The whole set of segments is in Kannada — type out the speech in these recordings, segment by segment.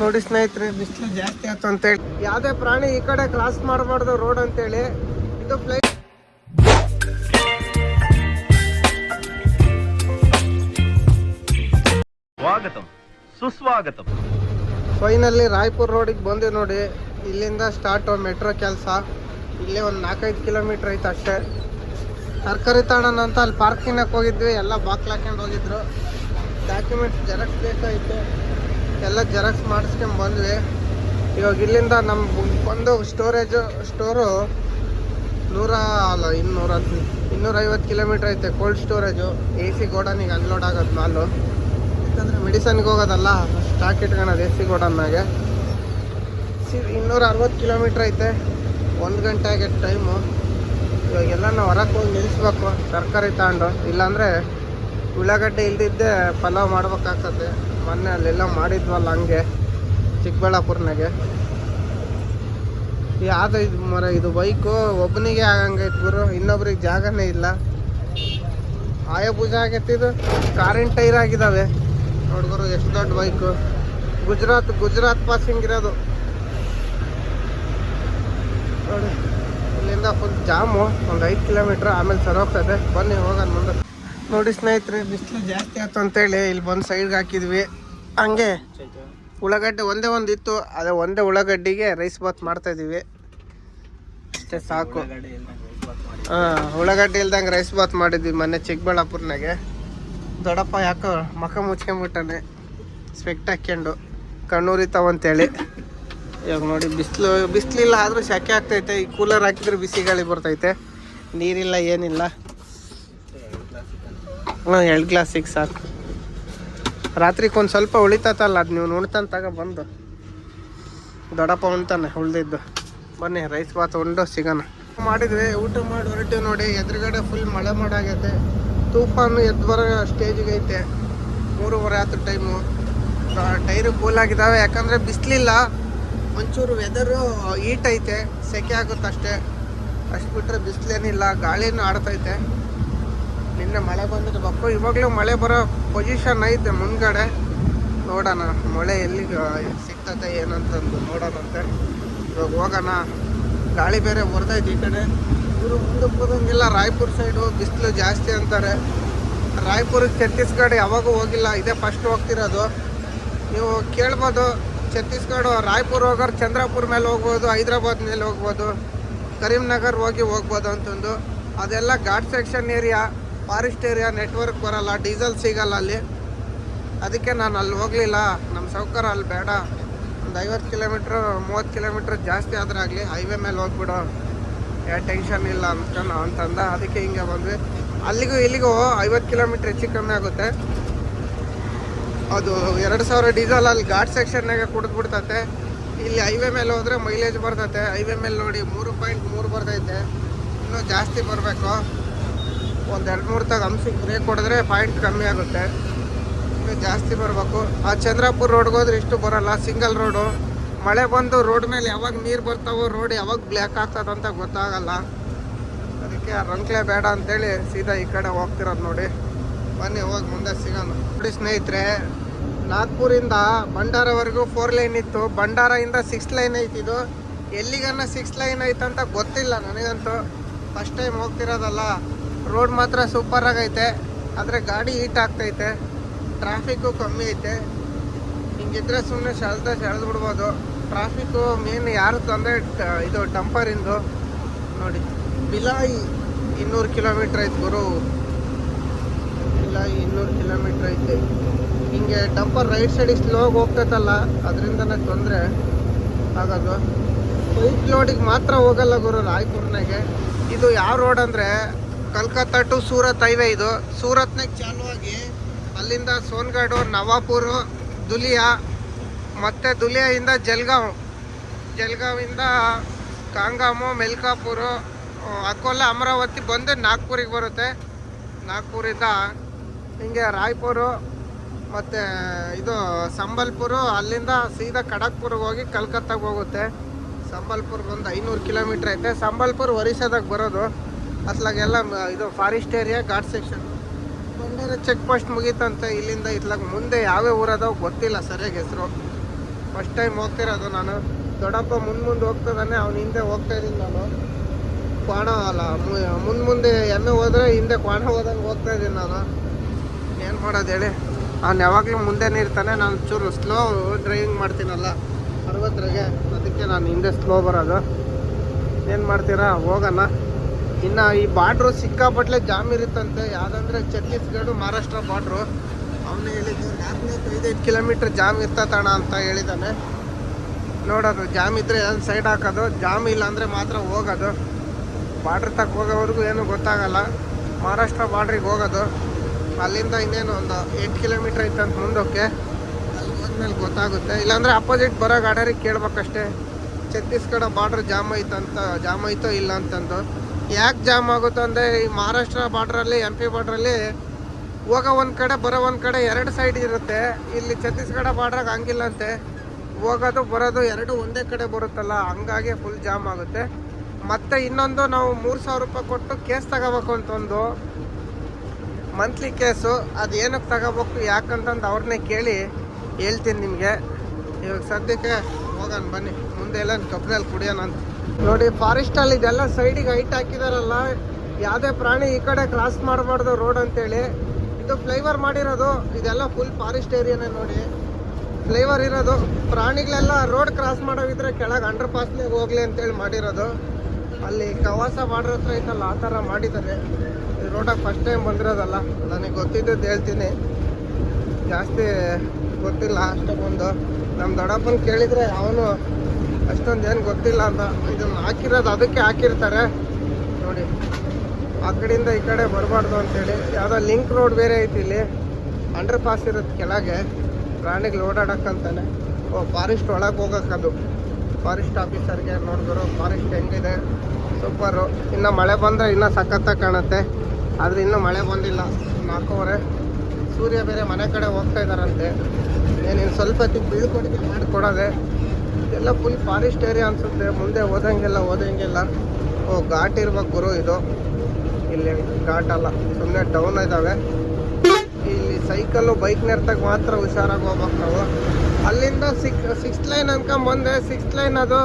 ನೋಡಿ ಸ್ನೇಹಿತರೆ, ಬಿಸಿಲು ಜಾಸ್ತಿ ಆಯ್ತು ಅಂತೇಳಿ ಯಾವುದೇ ಪ್ರಾಣಿ ಈ ಕಡೆ ಕ್ರಾಸ್ ಮಾಡಬಾರ್ದು ರೋಡ್ ಅಂತೇಳಿ ಇದು ಫ್ಲೈಟ್. ಸ್ವಾಗತಂ ಸುಸ್ವಾಗತಂ. ಫೈನಲ್ಲಿ ರಾಯ್ಪುರ್ ರೋಡಿಗೆ ಬಂದೆ ನೋಡಿ. ಇಲ್ಲಿಂದ ಸ್ಟಾರ್ಟ್ ಮೆಟ್ರೋ ಕೆಲಸ. ಇಲ್ಲೇ ಒಂದು 4-5 ಕಿಲೋಮೀಟ್ರ್ ಐತೆ ಅಷ್ಟೇ. ತರಕಾರಿ ತಗೋಣ ಅಂತ ಅಲ್ಲಿ ಪಾರ್ಕಿಂಗಕ್ಕೆ ಹೋಗಿದ್ವಿ. ಎಲ್ಲ ಬಾಕ್ಲು ಹಾಕೊಂಡು ಹೋಗಿದ್ರು. ಡಾಕ್ಯುಮೆಂಟ್ಸ್ ಜೆರಾಕ್ಸ್ ಬೇಕಾಯಿತು, ಎಲ್ಲ ಜೆರಾಕ್ಸ್ ಮಾಡಿಸ್ಕೊಂಡು ಬಂದ್ವಿ. ಇವಾಗ ಇಲ್ಲಿಂದ ನಮ್ಗೆ ಒಂದು ಸ್ಟೋರು 250 ಕಿಲೋಮೀಟ್ರ್ ಐತೆ. ಕೋಲ್ಡ್ ಸ್ಟೋರೇಜು, AC ಗೋಡನಿಗೆ ಅನ್ಲೋಡ್ ಆಗೋದು ಮಾಲು. ಯಾಕಂದರೆ ಮೆಡಿಸನ್ಗೆ ಹೋಗೋದಲ್ಲ, ಸ್ಟಾಕ್ ಇಟ್ಕೊಳೋದು AC ಗೋಡನ್ನಾಗೆ. 260 ಕಿಲೋಮೀಟ್ರ್ ಐತೆ. 1 ಗಂಟೆ ಆಗೈತೆ ಟೈಮು. ಇವಾಗೆಲ್ಲ ನಾವು ಹೊರಗೆ ಹೋಗಿ ನಿಲ್ಲಿಸ್ಬೇಕು ತರಕಾರಿ ತಗೊಂಡು. ಇಲ್ಲಾಂದರೆ ಉಳ್ಳಾಗಡ್ಡೆ ಇಲ್ದಿದ್ದೆ ಪಲಾವ್ ಮಾಡ್ಬೇಕಾಗ್ತದೆ. ಮೊನ್ನೆ ಅಲ್ಲೆಲ್ಲ ಮಾಡಿದ್ವಲ್ಲ ಹಂಗೆ ಚಿಕ್ಕಬಳ್ಳಾಪುರ್ನಾಗೆ. ಯಾವ್ದು ಇದು ಬೈಕು ಒಬ್ಬನಿಗೆ ಆಗಂಗೈತೆ ಗುರು, ಇನ್ನೊಬ್ರಿಗೆ ಜಾಗನೇ ಇಲ್ಲ. ಆಯಭುಜ ಆಗೈತೆ. ಇದು ಕಾರಿನ ಟೈರ್ ಆಗಿದ್ದಾವೆ ನೋಡ್ಗುರು. ಎಷ್ಟು ದೊಡ್ಡ ಬೈಕು. ಗುಜರಾತ್ ಪಾಸಿಂಗ್ ಇರೋದು ನೋಡಿ. ಇಲ್ಲಿಂದ ಫುಲ್ ಜಾಮು. ಒಂದು 5 ಕಿಲೋಮೀಟ್ರ್, ಆಮೇಲೆ ಸರಿ ಹೋಗ್ತದೆ. ಬನ್ನಿ ಹೋಗೋಣ ಮುಂದೆ. ನೋಡಿ ಸ್ನೇಹಿತರೆ, ಬಿಸಿಲು ಜಾಸ್ತಿ ಆಯ್ತು ಅಂತೇಳಿ ಇಲ್ಲಿ ಬಂದು ಸೈಡ್ಗೆ ಹಾಕಿದ್ವಿ. ಹಂಗೆ ಉಳ್ಳಾಗಡ್ಡೆ ಒಂದೇ ಇತ್ತು. ಅದೇ ಒಂದೇ ಉಳ್ಳಾಗಡ್ಡಿಗೆ ರೈಸ್ ಬಾತ್ ಮಾಡ್ತಾಯಿದ್ದೀವಿ ಅಷ್ಟೇ, ಸಾಕು. ಉಳ್ಳಾಗಡ್ಡೆ ಇಲ್ದಂಗೆ ರೈಸ್ ಬಾತ್ ಮಾಡಿದ್ವಿ ಮೊನ್ನೆ ಚಿಕ್ಕಬಳ್ಳಾಪುರ್ನಾಗೆ. ದೊಡ್ಡಪ್ಪ ಯಾಕೋ ಮಖ ಮುಚ್ಕೊಂಬಿಟ್ಟಾನೆ ಸ್ಪೆಕ್ಟ್ ಹಾಕ್ಕೊಂಡು, ಕಣ್ಣೂರಿತಾವಂತೇಳಿ. ಇವಾಗ ನೋಡಿ ಬಿಸಿಲಿಲ್ಲ ಆದರೂ ಸೆಕೆ ಆಗ್ತೈತೆ. ಈ ಕೂಲರ್ ಹಾಕಿದ್ರೆ ಬಿಸಿ ಗಾಳಿ ಬರ್ತೈತೆ. ನೀರಿಲ್ಲ ಏನಿಲ್ಲ. 2 ಗ್ಲಾಸಿಗೆ ಸಾಕು. ರಾತ್ರಿಗೆ ಒಂದು ಸ್ವಲ್ಪ ಉಳಿತಲ್ಲ, ಅದು ನೀವು ನೋಡ್ತಂತಾಗ ಬಂದು ದೊಡ್ಡಪ್ಪ ಉಣ್ತಾನೆ ಉಳ್ದಿದ್ದು. ಬನ್ನಿ ರೈಸ್ ಬಾತ್ ಉಂಡು ಸಿಗೋಣ. ಮಾಡಿದ್ವಿ, ಊಟ ಮಾಡಿ ಹೊರಟಿವಿ ನೋಡಿ. ಎದುರುಗಡೆ ಫುಲ್ ಮಳೆ ಮಾಡಾಗೈತೆ. ತೂಫಾನು ಎದ್ದು ಬರೋ ಸ್ಟೇಜಿಗೆ ಐತೆ. 3:30 ಆಯ್ತು ಟೈಮು. ಟೈರು ಕೂಲಾಗಿದ್ದಾವೆ, ಯಾಕಂದರೆ ಬಿಸಿಲಿಲ್ಲ. ಒಂಚೂರು ವೆದರು ಹೀಟ್ ಐತೆ, ಸೆಕೆ ಆಗುತ್ತೆ ಅಷ್ಟೇ. ಅಷ್ಟು ಬಿಟ್ಟರೆ ಬಿಸಿಲೇನಿಲ್ಲ. ಗಾಳಿನೂ ಆಡ್ತೈತೆ. ನಿನ್ನೆ ಮಳೆ ಬಂದಿದ್ದು ಬಪ್ಪು. ಇವಾಗಲೂ ಮಳೆ ಬರೋ ಪೊಸಿಷನ್ ಐತೆ ಮುಂದ್ಗಡೆ. ನೋಡೋಣ ಮಳೆ ಎಲ್ಲಿಗೆ ಸಿಗ್ತದೆ ಏನಂತಂದು ನೋಡೋಣಂತೆ. ಇವಾಗ ಹೋಗೋಣ. ಗಾಳಿ ಬೇರೆ ಬರ್ತೈತೆ ಈ ಕಡೆ. ಇವರು ಮುಂದಕ್ಕೆ ಹೋದಂಗಿಲ್ಲ. ರಾಯ್ಪುರ್ ಸೈಡು ಬಿಸಿಲು ಜಾಸ್ತಿ ಅಂತಾರೆ. ರಾಯ್ಪುರಕ್ಕೆ ಛತ್ತೀಸ್ಗಢ ಯಾವಾಗೂ ಹೋಗಿಲ್ಲ, ಇದೇ ಫಸ್ಟ್ ಹೋಗ್ತಿರೋದು. ನೀವು ಕೇಳ್ಬೋದು, ಛತ್ತೀಸ್ಗಢ ರಾಯ್ಪುರ್ ಹೋಗೋರು ಚಂದ್ರಪುರ ಮೇಲೆ ಹೋಗ್ಬೋದು, ಹೈದ್ರಾಬಾದ್ ಮೇಲೆ ಹೋಗ್ಬೋದು, ಕರೀಂನಗರ್ ಹೋಗ್ಬೋದು ಅಂತಂದು. ಅದೆಲ್ಲ ghat section area, forest area, network ಬರೋಲ್ಲ, ಡೀಸೆಲ್ ಸಿಗೋಲ್ಲ ಅಲ್ಲಿ. ಅದಕ್ಕೆ ನಾನು ಅಲ್ಲಿ ಹೋಗಲಿಲ್ಲ. ನಮ್ಮ ಸೌಕರ್ಯ ಅಲ್ಲಿ ಬೇಡ. ಒಂದು 50 ಕಿಲೋಮೀಟ್ರು 30 ಕಿಲೋಮೀಟ್ರ್ ಜಾಸ್ತಿ ಆದ್ರೆ ಆಗಲಿ, ಹೈವೇ ಮೇಲೆ ಹೋಗ್ಬಿಡು, ಯಾವ ಟೆನ್ಷನ್ ಇಲ್ಲ ಅಂತಂದ. ಅದಕ್ಕೆ ಹಿಂಗೆ ಬಂದ್ವಿ. ಅಲ್ಲಿಗೂ ಇಲ್ಲಿಗೂ 50 ಕಿಲೋಮೀಟ್ರ್ ಹೆಚ್ಚು ಕಮ್ಮಿ ಆಗುತ್ತೆ. ಅದು 2000 ಡೀಸೆಲ್ ಅಲ್ಲಿ ಘಾಟ್ ಸೆಕ್ಷನ್ನಾಗೆ ಕುಡಿದ್ಬಿಡ್ತೈತೆ. ಇಲ್ಲಿ ಹೈವೇ ಮೇಲೆ ಹೋದರೆ ಮೈಲೇಜ್ ಬರ್ತೈತೆ. ಹೈವೇ ಮೇಲೆ ನೋಡಿ 3.3 ಬರ್ತೈತೆ. ಇನ್ನೂ ಜಾಸ್ತಿ ಬರಬೇಕು. ಒಂದು 2-3 ತಗ ಅಂಶಕ್ಕೆ ಬ್ರೇಕ್ ಹೊಡೆದ್ರೆ ಪಾಯಿಂಟ್ ಕಮ್ಮಿ ಆಗುತ್ತೆ. ಇನ್ನೂ ಜಾಸ್ತಿ ಬರಬೇಕು. ಆ ಚಂದ್ರಪುರ ರೋಡ್ಗೆ ಹೋದ್ರೆ ಇಷ್ಟು ಬರೋಲ್ಲ, ಸಿಂಗಲ್ ರೋಡು. ಮಳೆ ಬಂದು ರೋಡ್ ಮೇಲೆ ಯಾವಾಗ ನೀರು ಬರ್ತಾವೋ, ರೋಡ್ ಯಾವಾಗ ಬ್ಲ್ಯಾಕ್ ಆಗ್ತದಂತ ಗೊತ್ತಾಗಲ್ಲ. ಅದಕ್ಕೆ ಆ ರಂಕ್ಲೆ ಬೇಡ ಅಂತೇಳಿ ಸೀದಾ ಈ ಕಡೆ ಹೋಗ್ತಿರೋದು ನೋಡಿ. ಬನ್ನಿ ಹೋಗಿ ಮುಂದೆ ಸಿಗೋಣ. ನೋಡಿ ಸ್ನೇಹಿತರೆ, ನಾಗ್ಪುರಿಂದ ಭಂಡಾರವರೆಗೂ 4 ಲೈನ್ ಇತ್ತು. ಭಂಡಾರದಿಂದ 6 ಲೈನ್ ಐತಿದು. ಎಲ್ಲಿಗನ್ನ 6 ಲೈನ್ ಐತಂತ ಗೊತ್ತಿಲ್ಲ ನನಗಂತೂ. ಫಸ್ಟ್ ಟೈಮ್ ಹೋಗ್ತಿರೋದಲ್ಲ. ರೋಡ್ ಮಾತ್ರ ಸೂಪರ್ ಆಗೈತೆ. ಆದರೆ ಗಾಡಿ ಹೀಟ್ ಆಗ್ತೈತೆ. ಟ್ರಾಫಿಕ್ಕು ಕಮ್ಮಿ ಐತೆ. ಹಿಂಗಿದ್ರೆ ಸುಮ್ಮನೆ ಸೆಳೆದು ಬಿಡ್ಬೋದು. ಟ್ರಾಫಿಕ್ಕು ಮೇನ್ ಯಾರ್ದು ಅಂದರೆ ಇದು ಡಂಪರಿಂದು ನೋಡಿ. ಬಿಲಾಯಿ 200 ಕಿಲೋಮೀಟ್ರ್ ಐತೆ ಗುರು. ಬಿಲಾಯಿ 200 ಕಿಲೋಮೀಟ್ರ್ ಐತೆ. ಹಿಂಗೆ ಡಂಪರ್ ರೈಟ್ ಸೈಡಿಗೆ ಸ್ಲೋಗಿ ಹೋಗ್ತೈತಲ್ಲ, ಅದರಿಂದನೇ ತೊಂದರೆ ಆಗೋದು. ಬೈಕ್ ಲೋಡಿಗೆ ಮಾತ್ರ ಹೋಗಲ್ಲ ಗುರು ರಾಯ್ಪುರ್ನಾಗೆ. ಇದು ಯಾವ ರೋಡ್ ಅಂದರೆ ಕಲ್ಕತ್ತಾ ಟು ಸೂರತ್ ಹೈವೇ. ಇದು ಸೂರತ್ನಾಗ ಚಾಲುವಾಗಿ ಅಲ್ಲಿಂದ ಸೋನ್ಗಢ, ನವಾಪುರ, ದುಲಿಯಾ, ಮತ್ತು ದುಲಿಯಾದಿಂದ ಜಲ್ಗಾವಿಂದ ಕಾಂಗಾಮು, ಮೆಲ್ಕಾಪುರ, ಅಕೋಲಾ, ಅಮರಾವತಿ ಬಂದು ನಾಗ್ಪುರಿಗೆ ಬರುತ್ತೆ. ನಾಗ್ಪುರಿಂದ ಹಿಂಗೆ ರಾಯ್ಪುರ ಮತ್ತು ಇದು ಸಂಬಲ್ಪುರ, ಅಲ್ಲಿಂದ ಸೀದಾ ಖಡಕ್ಪುರ್ಗೆ ಹೋಗಿ ಕಲ್ಕತ್ತಾಗ ಹೋಗುತ್ತೆ. ಸಂಬಲ್ಪುರ್ ಬಂದು 500 ಕಿಲೋಮೀಟ್ರ್ ಐತೆ. ಸಂಬಲ್ಪುರ್ ಒರಿಸ್ಸಾದಾಗ ಬರೋದು. ಅತ್ಲಾಗೆಲ್ಲ ಇದು forest area, ghat section. Bandara check post ಮುಗೀತಂತೆ. ಇಲ್ಲಿಂದ ಇತ್ಲಾಗ ಮುಂದೆ ಯಾವ್ಯಾವ ಊರದಾವ ಗೊತ್ತಿಲ್ಲ ಸರಿಯಾಗಿ ಹೆಸರು. ಫಸ್ಟ್ ಟೈಮ್ ಹೋಗ್ತಿರೋದು ನಾನು. ದೊಡ್ಡಪ್ಪ ಮುಂದೆ ಹೋಗ್ತದಾನೆ, ಅವ್ನ ಹಿಂದೆ ಹೋಗ್ತಾ ಇದ್ದೀನಿ ನಾನು. ಕ್ವಾಣ ಅಲ್ಲ, ಮುಂದೆ ಎಮ್ಮೆ ಹೋದ್ರೆ ಹಿಂದೆ ಕ್ವಾಣ ಹೋದಂಗೆ ಹೋಗ್ತಾ ಇದ್ದೀನಿ ನಾನು. ಏನು ಮಾಡೋದು ಹೇಳಿ, ಅವ್ನು ಯಾವಾಗಲೂ ಮುಂದೆನೇ ಇರ್ತಾನೆ. ನಾನು ಚೂರು ಸ್ಲೋ ಡ್ರೈವಿಂಗ್ ಮಾಡ್ತೀನಲ್ಲ 60 ಅದಕ್ಕೆ ನಾನು ಹಿಂದೆ ಸ್ಲೋ ಬರೋದು. ಏನು ಮಾಡ್ತೀರಾ, ಹೋಗೋಣ. ಇನ್ನು ಈ ಬಾರ್ಡ್ರು ಸಿಕ್ಕಾಪಟ್ಲೆ ಜಾಮ್ ಇರುತ್ತಂತೆ. ಯಾವುದಂದ್ರೆ ಛತ್ತೀಸ್ಗಢ ಮಹಾರಾಷ್ಟ್ರ ಬಾರ್ಡ್ರು. ಅವನು ಹೇಳಿದ್ದು 4-5 ಕಿಲೋಮೀಟ್ರ್ ಜಾಮ್ ಇರ್ತತಣ ಅಂತ ಹೇಳಿದ್ದಾನೆ. ನೋಡೋದು, ಜಾಮ್ ಇದ್ದರೆ ಏನು ಸೈಡ್ ಹಾಕೋದು, ಜಾಮ್ ಇಲ್ಲ ಅಂದರೆ ಮಾತ್ರ ಹೋಗೋದು. ಬಾರ್ಡ್ರ್ ತಕ್ಕ ಹೋಗೋವರೆಗೂ ಏನೂ ಗೊತ್ತಾಗಲ್ಲ. ಮಹಾರಾಷ್ಟ್ರ ಬಾರ್ಡ್ರಿಗೆ ಹೋಗೋದು. ಅಲ್ಲಿಂದ ಇನ್ನೇನು ಒಂದು 8 ಕಿಲೋಮೀಟ್ರ್ ಐತಂತ ಮುಂದಕ್ಕೆ. ಅಲ್ಲಿ ಹೋದ್ಮೇಲೆ ಗೊತ್ತಾಗುತ್ತೆ. ಇಲ್ಲಾಂದರೆ ಅಪೋಸಿಟ್ ಬರೋ ಗಾಡಿಯರಿಗೆ ಕೇಳ್ಬೇಕಷ್ಟೇ, ಛತ್ತೀಸ್ಗಢ ಬಾರ್ಡ್ರ್ ಜಾಮ್ ಐತೋ ಇಲ್ಲ ಅಂತಂದು. ಯಾಕೆ ಜಾಮ್ ಆಗುತ್ತೋ ಅಂದರೆ, ಈ ಮಹಾರಾಷ್ಟ್ರ ಬಾರ್ಡ್ರಲ್ಲಿ MP ಬಾರ್ಡ್ರಲ್ಲಿ ಹೋಗೋ ಒಂದು ಕಡೆ ಬರೋ ಒಂದು ಕಡೆ 2 ಸೈಡ್ ಇರುತ್ತೆ. ಇಲ್ಲಿ ಛತ್ತೀಸ್ಗಢ ಬಾರ್ಡ್ರಾಗ ಹಂಗಿಲ್ಲಂತೆ, ಹೋಗೋದು ಬರೋದು 2 ಒಂದೇ ಕಡೆ ಬರುತ್ತಲ್ಲ, ಹಂಗಾಗಿ ಫುಲ್ ಜಾಮ್ ಆಗುತ್ತೆ. ಮತ್ತು ಇನ್ನೊಂದು, ನಾವು 3,000 ರೂಪಾಯಿ ಕೊಟ್ಟು ಕೇಸ್ ತಗೋಬೇಕು ಅಂತಂದು, ಮಂತ್ಲಿ ಕೇಸು. ಅದು ಏನಕ್ಕೆ ತಗೋಬೇಕು ಯಾಕಂತಂದು ಅವ್ರನ್ನೇ ಕೇಳಿ ಹೇಳ್ತೀನಿ ನಿಮಗೆ. ಇವಾಗ ಸದ್ಯಕ್ಕೆ ಹೋಗೋಣ ಬನ್ನಿ, ಮುಂದೆ ಎಲ್ಲ ಕಬ್ಬಿನಲ್ಲಿ ಕುಡಿಯೋಣ ಅಂತ. ನೋಡಿ, ಫಾರೆಸ್ಟಲ್ಲಿ ಇದೆಲ್ಲ ಸೈಡಿಗೆ ಹೈಟ್ ಹಾಕಿದಾರಲ್ಲ, ಯಾವುದೇ ಪ್ರಾಣಿ ಈ ಕಡೆ ಕ್ರಾಸ್ ಮಾಡಬಾರ್ದು ರೋಡ್ ಅಂತೇಳಿ. ಇದು ಫ್ಲೈವರ್ ಮಾಡಿರೋದು, ಇದೆಲ್ಲ ಫುಲ್ ಫಾರೆಸ್ಟ್ ಏರಿಯಾನೇ ನೋಡಿ. ಫ್ಲೈವರ್ ಇರೋದು, ಪ್ರಾಣಿಗಳೆಲ್ಲ ರೋಡ್ ಕ್ರಾಸ್ ಮಾಡೋವಿದ್ರೆ ಕೆಳಗೆ ಅಂಡರ್ ಪಾಸ್ನಾಗ ಹೋಗ್ಲಿ ಅಂತೇಳಿ ಮಾಡಿರೋದು. ಅಲ್ಲಿ ಕವಾಸ ಬಾರ್ಡ್ರ್ ಹತ್ರ ಐತಲ್ಲ, ಆ ಥರ ಮಾಡಿದ್ದಾರೆ. ಈ ರೋಡಾಗಿ ಫಸ್ಟ್ ಟೈಮ್ ಬಂದಿರೋದಲ್ಲ, ನನಗೆ ಗೊತ್ತಿದ್ದದ್ದು ಹೇಳ್ತೀನಿ, ಜಾಸ್ತಿ ಗೊತ್ತಿಲ್ಲ ಅಷ್ಟೊಂದು. ನಮ್ಮ ದೊಡ್ಡಪ್ಪನ ಕೇಳಿದರೆ ಅವನು ಅಷ್ಟೊಂದು ಏನು ಗೊತ್ತಿಲ್ಲ ಅಂತ. ಇದನ್ನು ಹಾಕಿರೋದು ಅದಕ್ಕೆ ಹಾಕಿರ್ತಾರೆ ನೋಡಿ, ಆ ಕಡೆಯಿಂದ ಈ ಕಡೆ ಬರಬಾರ್ದು ಅಂತೇಳಿ. ಯಾವುದೋ ಲಿಂಕ್ ರೋಡ್ ಬೇರೆ ಐತಿ ಇಲ್ಲಿ, ಅಂಡರ್ ಪಾಸ್ ಇರುತ್ತೆ ಕೆಳಗೆ, ಪ್ರಾಣಿಗಳು ಓಡಾಡಕ್ಕಂತಾನೆ. ಫಾರೆಸ್ಟ್ ಒಳಗೆ ಹೋಗೋಕ್ಕದು. ಫಾರೆಸ್ಟ್ ಆಫೀಸರ್ಗೆ ನೋಡಿದ್ರು ಫಾರೆಸ್ಟ್ ಹೆಂಗಿದೆ, ಸೂಪರು. ಇನ್ನು ಮಳೆ ಬಂದರೆ ಇನ್ನೂ ಸಖತ್ತಾಗಿ ಕಾಣುತ್ತೆ. ಆದರೆ ಇನ್ನೂ ಮಳೆ ಬಂದಿಲ್ಲ. 4:15 ಸೂರ್ಯ ಬೇರೆ ಮನೆ ಕಡೆ ಹೋಗ್ತಾ ಇದ್ದಾರಂತೆ. ಏನೇನು ಸ್ವಲ್ಪ ಹೊತ್ತಿಗೆ ಬೀಳ್ಕೊಡುಗೆ ಮಾಡಿಕೊಡೋದೆ. ಎಲ್ಲ ಫುಲ್ ಫಾರೆಸ್ಟ್ ಏರಿಯಾ ಅನಿಸುತ್ತೆ. ಮುಂದೆ ಓದಂಗೆಲ್ಲ ಘಾಟ್ ಇರ್ಬೇಕು ಗುರು ಇದು. ಇಲ್ಲಿ ಘಾಟ್ ಅಲ್ಲ, ಸುಮ್ಮನೆ ಡೌನ್ ಇದ್ದಾವೆ. ಇಲ್ಲಿ ಸೈಕಲ್ಲು ಬೈಕ್ ನೆರ್ತಗ ಮಾತ್ರ ಹುಷಾರಾಗಿ ಹೋಗ್ಬೇಕು ನಾವು. ಅಲ್ಲಿಂದ 6th ಲೈನ್ ಅನ್ಕೊಂಬಂದೆ. 6th ಲೈನ್ ಅದು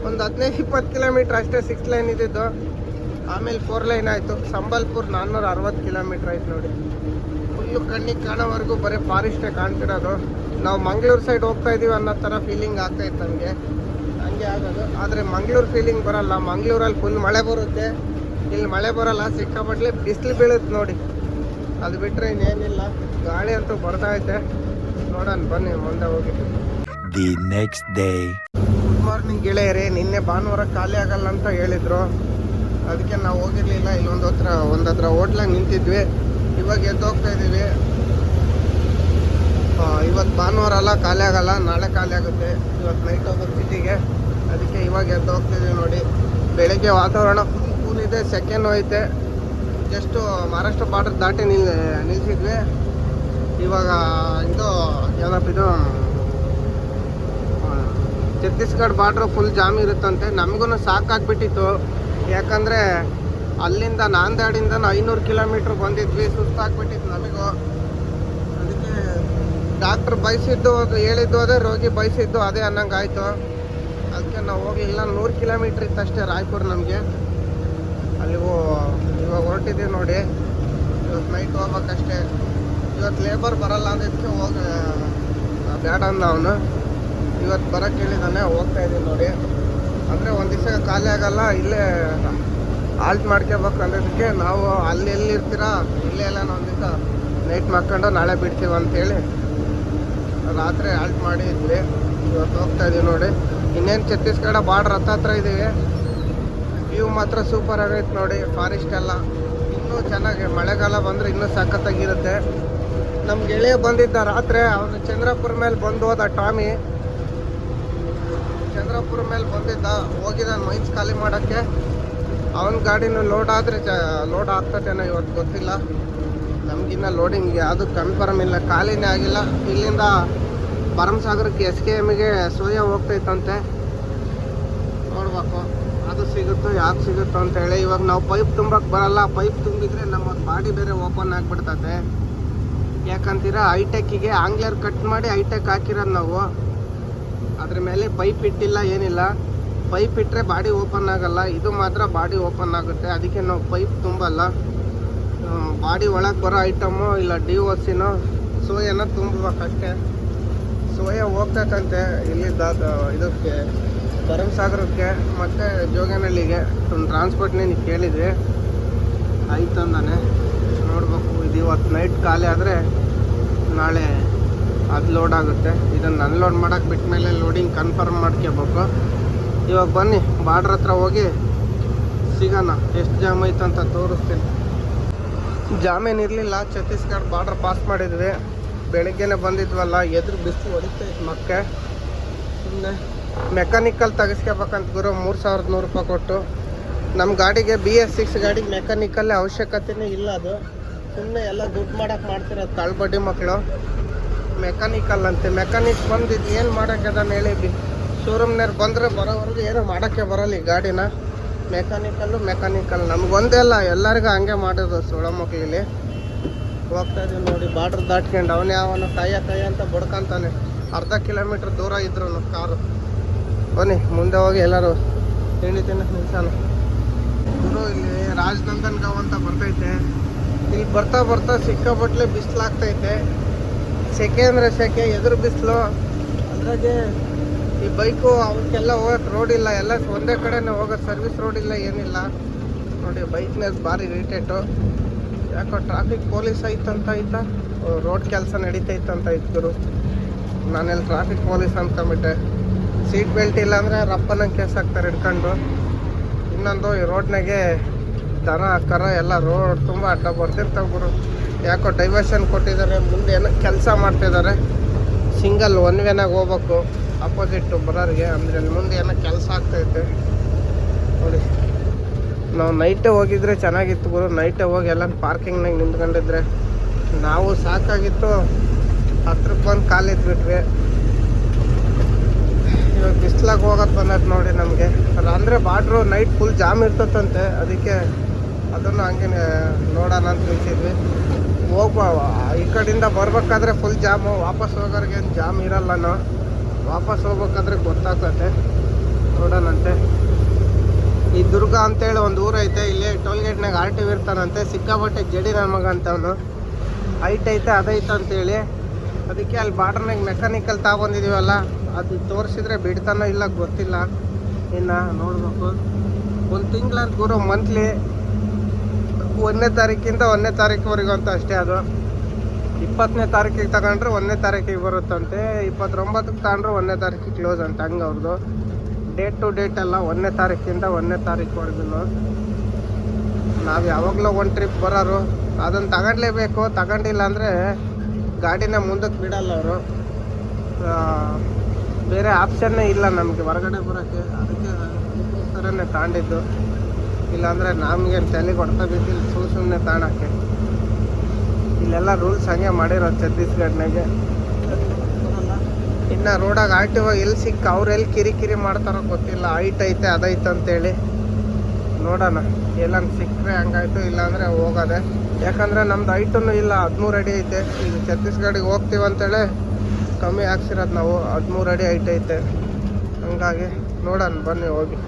ಒಂದು 15-20 ಕಿಲೋಮೀಟ್ರ್ ಅಷ್ಟೇ 6th ಲೈನ್ ಇದ್ದಿದ್ದು. ಆಮೇಲೆ 4 ಲೈನ್ ಆಯಿತು. ಸಂಬಲ್ಪುರ್ 460 ಕಿಲೋಮೀಟ್ರ್ ಆಯ್ತು ನೋಡಿ. ಫುಲ್ಲು ಕಣ್ಣಿಗೆ ಕಾಣೋವರೆಗೂ ಬರೀ ಫಾರೆಸ್ಟೇ ಕಾಣ್ತಿರೋದು. ನಾವು ಮಂಗಳೂರು ಸೈಡ್ ಹೋಗ್ತಾ ಇದ್ದೀವಿ ಅನ್ನೋ ಥರ ಫೀಲಿಂಗ್ ಆಗ್ತಾಯಿತ್ತು ನನಗೆ. ಹಂಗೆ ಆಗೋದು. ಆದರೆ ಮಂಗಳೂರು ಫೀಲಿಂಗ್ ಬರೋಲ್ಲ. ಮಂಗಳೂರಲ್ಲಿ ಫುಲ್ ಮಳೆ ಬರುತ್ತೆ, ಇಲ್ಲಿ ಮಳೆ ಬರೋಲ್ಲ. ಸಿಕ್ಕಾಪಟ್ಟೆ ಬಿಸಿಲು ಬೀಳುತ್ತೆ ನೋಡಿ. ಅದು ಬಿಟ್ಟರೆ ಇನ್ನೇನಿಲ್ಲ. ಗಾಳಿ ಅಂತೂ ಬರ್ತಾ ಐತೆ. ನೋಡೋಣ ಬನ್ನಿ ಮುಂದೆ ಹೋಗಿ. The next day. Good morning ಗೆಳೆಯರೇ. ನಿನ್ನೆ ಭಾನುವಾರ ಖಾಲಿ ಆಗಲ್ಲ ಅಂತ ಹೇಳಿದರು, ಅದಕ್ಕೆ ನಾವು ಹೋಗಿರಲಿಲ್ಲ. ಒಂದತ್ರ ಹೋಟ್ಲಾಗ ನಿಂತಿದ್ವಿ. ಇವಾಗ ಎದ್ದು ಹೋಗ್ತಾ ಇದ್ದೀವಿ. ಇವತ್ತು ಭಾನುವಾರ ಅಲ್ಲ, ಖಾಲಿ ಆಗಲ್ಲ, ನಾಳೆ ಖಾಲಿ ಆಗುತ್ತೆ. ಇವತ್ತು ನೈಟ್ ಹೋಗೋದು ಸಿಟಿಗೆ, ಅದಕ್ಕೆ ಇವಾಗ ಎದ್ದು ಹೋಗ್ತಿದ್ದೀವಿ ನೋಡಿ. ಬೆಳಗ್ಗೆ ವಾತಾವರಣ ಫುಲ್ ಕೂಲ್ ಇದೆ, ಸೆಕೆಂಡ್ ಐತೆ. ಜಸ್ಟು ಮಹಾರಾಷ್ಟ್ರ ಬಾರ್ಡರ್ ದಾಟಿ ನಿಲ್ಸಿದ್ವಿ. ಇವಾಗ ಇದು ಏನಪ್ಪ ಇದು, ಛತ್ತೀಸ್ಗಢ ಬಾರ್ಡ್ರು ಫುಲ್ ಜಾಮ್ ಇರುತ್ತಂತೆ. ನಮಗೂ ಸಾಕಾಗ್ಬಿಟ್ಟಿತ್ತು, ಯಾಕಂದರೆ ಅಲ್ಲಿಂದ ನಾಂದೇಡಿಂದ 500 ಕಿಲೋಮೀಟ್ರ್ ಬಂದಿದ್ವಿ. ಸುಸ್ತಾಗ್ಬಿಟ್ಟಿತ್ತು ನಮಗೂ. ಅದಕ್ಕೆ ಡಾಕ್ಟ್ರ್ ಬಯಸಿದ್ದು ಹೇಳಿದ್ದು ಅದೇ, ರೋಗಿ ಬಯಸಿದ್ದು ಅದೇ ಅನ್ನಂಗೆ ಆಯಿತು. ಅದಕ್ಕೆ ನಾವು ಹೋಗಲಿಲ್ಲ. 100 ಕಿಲೋಮೀಟ್ರ್ ಇತ್ತಷ್ಟೇ ರಾಯ್ಪುರ್ ನಮಗೆ. ಅಲ್ಲಿಗೂ ಇವಾಗ ಹೊರಟಿದ್ದೀವಿ ನೋಡಿ. ಇವತ್ತು ನೈಟ್ ಹೋಗ್ಬೇಕಷ್ಟೇ. ಇವತ್ತು ಲೇಬರ್ ಬರಲ್ಲ ಅಂದಿದ್ದಕ್ಕೆ ಬೇಡ ಅಂದ ಅವನು. ಇವತ್ತು ಬರೋಕ್ಕೆ ಹೇಳಿದ್ದಾನೆ, ಹೋಗ್ತಾ ಇದ್ದೀವಿ ನೋಡಿ. ಅಂದರೆ ಒಂದು ದಿವಸ ಖಾಲಿ ಆಗಲ್ಲ, ಇಲ್ಲೇ ಆಲ್ಟ್ ಮಾಡ್ಕೋಬೇಕು ಅನ್ನೋದಕ್ಕೆ ನಾವು ಅಲ್ಲಿ ಎಲ್ಲಿರ್ತೀರಾ ಇಲ್ಲೇ ಎಲ್ಲ ಒಂದು ದಿವಸ ನೈಟ್ ಮಾಡ್ಕೊಂಡು ನಾಳೆ ಬಿಡ್ತೀವಿ ಅಂತೇಳಿ ರಾತ್ರಿ ಆಲ್ಟ್ ಮಾಡಿ ಇದ್ವಿ. ಇವತ್ತು ಹೋಗ್ತಾ ಇದೀವಿ ನೋಡಿ. ಇನ್ನೇನು ಛತ್ತೀಸ್ಗಢ ಬಾರ್ಡ್ರ್ ಹತ್ರ ಇದ್ದೀವಿ. ವ್ಯೂ ಮಾತ್ರ ಸೂಪರ್ ಆಗೈತೆ ನೋಡಿ. ಫಾರೆಸ್ಟ್ ಎಲ್ಲ ಇನ್ನೂ ಚೆನ್ನಾಗಿ, ಮಳೆಗಾಲ ಬಂದರೆ ಇನ್ನೂ ಸಖತ್ತಾಗಿರುತ್ತೆ. ನಮ್ಮ ಗೆಳೆಯ ಬಂದಿದ್ದ ರಾತ್ರಿ, ಅವನು ಚಂದ್ರಪುರ ಮೇಲೆ ಬಂದು ಹೋದ. ಟಾಮಿ ಚಂದ್ರಪುರ ಮೇಲೆ ಬಂದಿದ್ದ, ಹೋಗಿದ್ದಾನೆ ಮೈನ್ಸ್ ಖಾಲಿ ಮಾಡೋಕ್ಕೆ. ಅವನ ಗಾಡಿನೂ ಲೋಡ್ ಆದರೆ ಲೋಡ್ ಆಗ್ತದೇನೋ ಇವತ್ತು ಗೊತ್ತಿಲ್ಲ. ನಮಗಿನ್ನ ಲೋಡಿಂಗ್ ಯಾವುದು ಕನ್ಫರ್ಮ್ ಇಲ್ಲ, ಖಾಲಿನೇ ಆಗಿಲ್ಲ. ಇಲ್ಲಿಂದ ಭರಮಸಾಗರಕ್ಕೆ SKMಗೆ ಸೋಯಾ ಹೋಗ್ತೈತಂತೆ. ನೋಡ್ಬೇಕು ಅದು ಸಿಗುತ್ತೋ ಯಾಕೆ ಸಿಗುತ್ತೋ ಅಂತೇಳಿ. ಇವಾಗ ನಾವು ಪೈಪ್ ತುಂಬಕ್ಕೆ ಬರಲ್ಲ. ಪೈಪ್ ತುಂಬಿದರೆ ನಮ್ಮ ಬಾಡಿ ಬೇರೆ ಓಪನ್ ಆಗಿಬಿಡ್ತದೆ. ಯಾಕಂತೀರ, ಹೈಟೆಕ್ಕಿಗೆ ಆಂಗ್ಲರ್ ಕಟ್ ಮಾಡಿ ಹೈಟೆಕ್ ಹಾಕಿರೋದು ನಾವು. ಅದ್ರ ಮೇಲೆ ಪೈಪ್ ಇಟ್ಟಿಲ್ಲ, ಏನಿಲ್ಲ. ಪೈಪ್ ಇಟ್ಟರೆ ಬಾಡಿ ಓಪನ್ ಆಗಲ್ಲ, ಇದು ಮಾತ್ರ ಬಾಡಿ ಓಪನ್ ಆಗುತ್ತೆ. ಅದಕ್ಕೆ ನಾವು ಪೈಪ್ ತುಂಬಲ್ಲ. ಬಾಡಿ ಒಳಗೆ ಬರೋ ಐಟಮು ಇಲ್ಲ DOCನೋ ಸೋಯಾನ ತುಂಬಬೇಕಷ್ಟೇ. ಸೋಯಾ ಹೋಗ್ತಕ್ಕಂತೆ ಇಲ್ಲಿದ್ದ ಇದಕ್ಕೆ ಭರಮಸಾಗರಕ್ಕೆ ಮತ್ತು ಜೋಗನಹಳ್ಳಿಗೆ ಟ್ರಾನ್ಸ್ಪೋರ್ಟ್ ನೀನು ಕೇಳಿದ್ವಿ, ಆಯ್ತಂದಾನೆ. ನೋಡ್ಬೇಕು, ಇದು ಇವತ್ತು ನೈಟ್ ಖಾಲಿ ಆದರೆ ನಾಳೆ ಅದು ಲೋಡ್ ಆಗುತ್ತೆ. ಇದನ್ನು ಅನ್ಲೋಡ್ ಮಾಡೋಕ್ಕೆ ಬಿಟ್ಟ ಮೇಲೆ ಲೋಡಿಂಗ್ ಕನ್ಫರ್ಮ್ ಮಾಡ್ಕೋಬೇಕು. ಇವಾಗ ಬನ್ನಿ ಬಾರ್ಡ್ರ್ ಹತ್ರ ಹೋಗಿ ಸಿಗೋಣ, ಎಷ್ಟು ಜಾಮ್ ಐತೆ ಅಂತ ತೋರಿಸ್ತೀನಿ. ಜಾಮೇನು ಇರಲಿಲ್ಲ, ಛತ್ತೀಸ್ಗಢ ಬಾರ್ಡ್ರ್ ಪಾಸ್ ಮಾಡಿದ್ವಿ. ಬೆಳಗ್ಗೆನೇ ಬಂದಿದ್ವಲ್ಲ, ಎದುರು ಬಿಸಿಲು ಹೊಡಿತೈತೆ ಮಕ್ಕೆ. ಸುಮ್ಮನೆ ಮೆಕ್ಯಾನಿಕಲ್ ತೆಗಿಸ್ಕೋಬೇಕಂತ ಗುರು 3100 ರೂಪಾಯಿ ಕೊಟ್ಟು. ನಮ್ಮ ಗಾಡಿಗೆ BS6 ಗಾಡಿಗೆ ಮೆಕ್ಯಾನಿಕಲ್ಲೇ ಅವಶ್ಯಕತೆನೇ ಇಲ್ಲ. ಅದು ಸುಮ್ಮನೆ ಎಲ್ಲ ದುಡ್ಡು ಮಾಡೋಕ್ಕೆ ಮಾಡ್ತಿರೋದು ಕಳ್ಬಡ್ಡಿ ಮಕ್ಕಳು. ಮೆಕ್ಯಾನಿಕಲ್ ಅಂತೆ, ಮೆಕ್ಯಾನಿಕ್ ಬಂದಿದ್ದು ಏನು ಮಾಡೋಕ್ಕೆ ಅದನ್ನು ಹೇಳಿ ಶೋರೂಮ್ನವ್ರು ಬಂದರೆ ಬರೋವರೆಗೂ ಏನೋ ಮಾಡೋಕ್ಕೆ ಬರೋಲ್ಲ ಈ ಗಾಡಿನ. ಮೆಕ್ಯಾನಿಕಲ್ ನಮಗೊಂದೇ ಅಲ್ಲ, ಎಲ್ಲರಿಗೂ ಹಂಗೆ ಮಾಡೋದು ಸೊಳ ಮಕ್ಕಳಿಗೆ. ಹೋಗ್ತಾ ಇದೀವಿ ನೋಡಿ, ಬಾರ್ಡ್ರ್ ದಾಟ್ಕೊಂಡು ಅವನೇ ಅವನು ಕೈಯ ಅಂತ ಬಡ್ಕೊಂತಾನೆ. ಅರ್ಧ ಕಿಲೋಮೀಟ್ರ್ ದೂರ ಇದ್ರು ಕಾರು. ಬನ್ನಿ ಮುಂದೆ ಹೋಗಿ ಎಲ್ಲರೂ ತಿಂಡಿ ತಿನ್ನಕ್ಕೆ ನಿಲ್ಸೋಣ. ಗುರು ಇಲ್ಲಿ ರಾಜನಂದನ್ಗಾಂವ್ ಅಂತ ಬರ್ತೈತೆ. ಇಲ್ಲಿ ಬರ್ತಾ ಸಿಕ್ಕಾಪಟ್ಲೆ ಬಿಸಿಲಾಗ್ತೈತೆ. ಸೆಕೆ ಅಂದರೆ ಸೆಕೆ, ಎದುರು ಬಿಸಿಲು. ಅದ್ರಾಗೆ ಈ ಬೈಕು ಅವಕ್ಕೆಲ್ಲ ಹೋಗಕ್ಕೆ ರೋಡ್ ಇಲ್ಲ, ಎಲ್ಲ ಒಂದೇ ಕಡೆನೇ ಹೋಗೋದು, ಸರ್ವಿಸ್ ರೋಡ್ ಇಲ್ಲ, ಏನಿಲ್ಲ ನೋಡಿ. ಬೈಕ್ನಲ್ಲಿ ಭಾರಿ ಇರಿಟೇಟು. ಯಾಕೋ ಟ್ರಾಫಿಕ್ ಪೊಲೀಸ್ ಐತಂತ ಐತಾ, ರೋಡ್ ಕೆಲಸ ನಡೀತೈತಂತ ಇದ್ರು. ನಾನೆಲ್ಲಿ ಟ್ರಾಫಿಕ್ ಪೊಲೀಸ್ ಅಂದ್ಕೊಂಬಿಟ್ಟೆ. ಸೀಟ್ ಬೆಲ್ಟ್ ಇಲ್ಲ ಅಂದರೆ ರಪ್ಪನಂಗೆ ಕೇಸ್ ಹಾಕ್ತಾರೆ ಹಿಡ್ಕೊಂಡು. ಇನ್ನೊಂದು ಈ ರೋಡ್ನಾಗೆ ದನ ಕರ ಎಲ್ಲ ರೋಡ್ ತುಂಬ ಅಡ್ಡ ಬರ್ತಿರ್ತಾವೆ ಗುರು. ಯಾಕೋ ಡೈವರ್ಷನ್ ಕೊಟ್ಟಿದ್ದಾರೆ, ಮುಂದೆ ಏನೋ ಕೆಲಸ ಮಾಡ್ತಿದ್ದಾರೆ. ಸಿಂಗಲ್ ಒನ್ ವೇನಾಗ ಹೋಗ್ಬೇಕು ಅಪೋಸಿಟ್ಟು ಬರೋರಿಗೆ. ಅಂದರೆ ಅಲ್ಲಿ ಮುಂದೆ ಏನೋ ಕೆಲಸ ಆಗ್ತೈತೆ ನೋಡಿ. ನಾವು ನೈಟೇ ಹೋಗಿದ್ರೆ ಚೆನ್ನಾಗಿತ್ತು ಗುರು. ನೈಟೇ ಹೋಗಿ ಎಲ್ಲ ಪಾರ್ಕಿಂಗ್ನಾಗ ನಿಂತ್ಕೊಂಡಿದ್ರೆ ನಾವು ಸಾಕಾಗಿತ್ತು. 10 ಬಂದು ಕಾಲಿದ್ಬಿಟ್ವಿ. ಇವಾಗ ಬಿಸ್ಲಾಗ ಹೋಗೋದು ಬಂದದ್ದು ನೋಡಿ ನಮಗೆ. ಅಂದರೆ ಬಾರ್ಡ್ರು ನೈಟ್ ಫುಲ್ ಜಾಮ್ ಇರ್ತದಂತೆ, ಅದಕ್ಕೆ ಅದನ್ನು ಹಂಗೆ ನೋಡೋಣ ಅಂತ ನಿಲ್ಸಿದ್ವಿ. ಈ ಕಡೆಯಿಂದ ಬರ್ಬೇಕಾದ್ರೆ ಫುಲ್ ಜಾಮು, ವಾಪಸ್ ಹೋಗೋರಿಗೆ ಏನು ಜಾಮ್ ಇರಲ್ಲ. ನಾವು ವಾಪಸ್ ಹೋಗ್ಬೇಕಾದ್ರೆ ಗೊತ್ತಾಗ್ತತೆ, ನೋಡೋಣಂತೆ. ಈ ದುರ್ಗ ಅಂತೇಳಿ ಒಂದು ಊರೈತೆ, ಇಲ್ಲಿ ಟೋಲ್ಗೇಟ್ನಾಗ RTV ಇರ್ತಾನಂತೆ. ಸಿಕ್ಕಾಪಟ್ಟೆ ಜಡಿ ನನ್ನ ಮಗ ಅಂತವನು, ಹೈಟ್ ಐತೆ ಅದೈತೆ ಅಂತೇಳಿ. ಅದಕ್ಕೆ ಅಲ್ಲಿ ಬಾರ್ಡ್ರ್ನಾಗ ಮೆಕ್ಯಾನಿಕಲ್ ತಗೊಂಡಿದ್ದೀವಲ್ಲ, ಅದು ತೋರಿಸಿದ್ರೆ ಬಿಡ್ತಾನೋ ಇಲ್ಲ ಗೊತ್ತಿಲ್ಲ. ಇನ್ನು ನೋಡ್ಬೇಕು. ಒಂದು ತಿಂಗಳಂತ ಗುರು, ಮಂತ್ಲಿ 1ನೇ ತಾರೀಕಿಂದ 1ನೇ ತಾರೀಕುವರೆಗೂ ಅಂತ ಅಷ್ಟೇ. ಅದು 20ನೇ ತಾರೀಕಿಗೆ ತಗೊಂಡ್ರೆ 1ನೇ ತಾರೀಕಿಗೆ ಬರುತ್ತಂತೆ, 29ಕ್ಕೆ ತಗೊಂಡ್ರೆ 1ನೇ ತಾರೀಕಿಗೆ ಕ್ಲೋಸ್ ಅಂತ. ಹಂಗೆ ಅವ್ರದ್ದು ಡೇಟ್ ಟು ಡೇಟ್ ಅಲ್ಲ, 1ನೇ ತಾರೀಕಿಂದ 1ನೇ ತಾರೀಕುವರೆಗೂ. ನಾವು ಯಾವಾಗಲೂ ಒಂದು ಟ್ರಿಪ್ ಬರೋರು, ಅದನ್ನು ತಗೊಂಡ್ಲೇಬೇಕು. ತಗೊಂಡಿಲ್ಲ ಅಂದರೆ ಗಾಡಿನ ಮುಂದಕ್ಕೆ ಬಿಡಲ್ಲ ಅವರು. ಬೇರೆ ಆಪ್ಷನ್ನೇ ಇಲ್ಲ ನಮಗೆ ಹೊರಗಡೆ ಬರೋಕ್ಕೆ. ಅದಕ್ಕೆ ಅದಕ್ಕೋಸ್ಕರನೇ ತಗೊಂಡಿದ್ದು. ಇಲ್ಲಾಂದರೆ ನಮಗೇನು ತಲೆಗೆ ಹೊಡ್ತಾ ಬಿದ್ದಿಲ್ಲ ಸುಮ್ಮನೆ ತಗೊಳಕ್ಕೆ. ಇಲ್ಲೆಲ್ಲ ರೂಲ್ಸ್ ಹಂಗೆ ಮಾಡಿರೋದು ಛತ್ತೀಸ್ಗಢನಾಗೆ. ಇನ್ನು ರೋಡಾಗ RTV ಎಲ್ಲಿ ಸಿಕ್ಕ ಅವ್ರು ಎಲ್ಲಿ ಕಿರಿಕಿರಿ ಮಾಡ್ತಾರೋ ಗೊತ್ತಿಲ್ಲ. ಹೈಟ್ ಐತೆ ಅದೈತೆ ಅಂತೇಳಿ ನೋಡೋಣ. ಎಲ್ಲಂಗೆ ಸಿಕ್ಕರೆ ಹಂಗಾಯ್ತು, ಇಲ್ಲಾಂದರೆ ಹೋಗೋದೆ. ಯಾಕಂದರೆ ನಮ್ದು ಹೈಟೂ ಇಲ್ಲ, 13 ಅಡಿ ಐತೆ. ಈಗ ಛತ್ತೀಸ್ಗಢಿಗೆ ಹೋಗ್ತೀವಿ ಅಂತೇಳಿ ಕಮ್ಮಿ ಹಾಕ್ಸಿರೋದು ನಾವು. 13 ಅಡಿ ಹೈಟ್ ಐತೆ. ಹಂಗಾಗಿ ನೋಡೋಣ ಬನ್ನಿ ಹೋಗಿ.